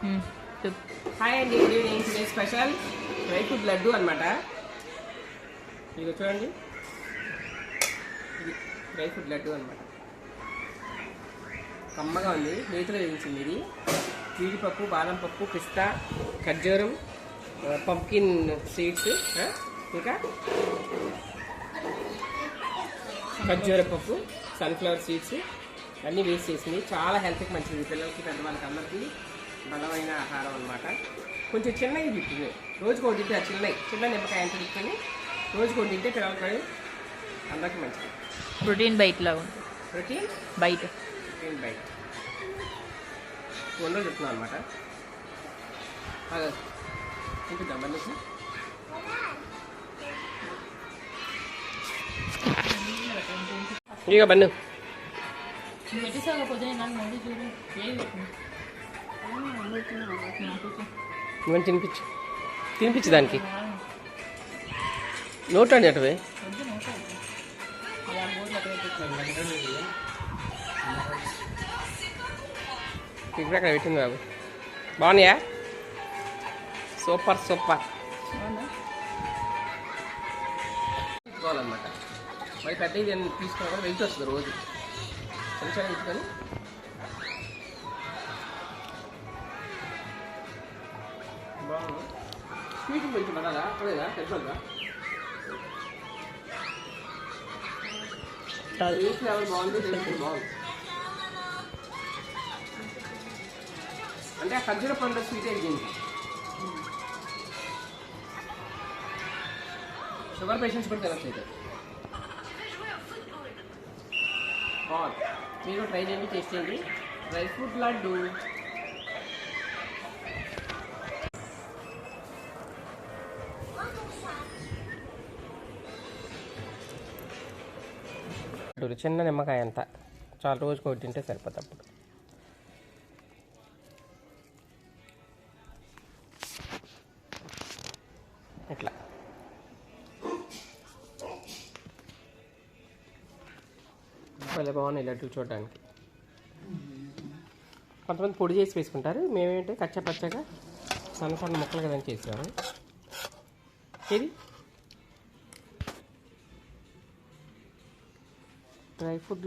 Hi అండి, good evening. Today special dry fruit laddu అనమాట. ఇది చూడండి, ఇది డ్రై ఫ్రూట్ లడ్డు అనమాట. కమ్మగా ఉంది, నేతిలో వేయించింది. ఇది జీడిపప్పు, బాదం పప్పు, పిస్తా, ఖర్జూరం, పంప్కిన్ సీడ్స్, ఇంకా ఖర్జూర పప్పు, సన్ఫ్లవర్ సీడ్స్ అన్నీ వేస్ట్ చేసింది. చాలా హెల్త్కి మంచిది, పిల్లలకి పెద్దవాళ్ళకి అందరికీ బలమైన ఆహారం అనమాట. కొంచెం చిన్నవి తింటుంది, రోజుకు ఒకటి తింటే చిన్న నిమ్మకాయ ఎంత తింటుంది, రోజుకు ఒకటి తింటే పిల్లలకి అందరికీ మంచిది. ప్రోటీన్ బయటలో ఉంటుంది. ప్రోటీన్ బయట వండలు చెప్తున్నాను అనమాట. తింటుందా మళ్ళీ ఇక బన్ను నువ్వు తినిపించు దానికి. నోట్ అండి అటువే ఇక్కడ అక్కడ పెట్టింది బాబు. బాగున్నాయా? సూపర్ తీసుకోవాలన్నమాట. మరి పెద్ద ఇది తీసుకోవాలి, వెయిట్ వస్తుంది రోజు కొంచెం ఇచ్చుకొని. బాగుంది, స్వీట్ కొంచెం పడాలా పడేదా పెద్దగా టేస్ట్ లెవెల్ బాగుంది, టేస్ట్ బాగుంది. అంటే ఆ ఖర్జూర పండు స్వీట్ అయింది. షుగర్ పేషెంట్స్ కూడా తినచ్చు అయితే. బాగుంది, మీరు ట్రై చేయండి, టేస్ట్ చేయండి. Dry fruit laddu. చిన్న నిమ్మకాయ అంత చాలా, రోజుకి ఒకటి తింటే సరిపోతుంది. అప్పుడు ఇట్లా భలే బాగున్నాయి లడ్డూలు చూడడానికి. కొంతమంది పొడి చేసి వేసుకుంటారు, మేమేంటే కచ్చా పచ్చగా సన్న ముక్కలు కదా చేసాము. ఇది డ్రై ఫ్రూట్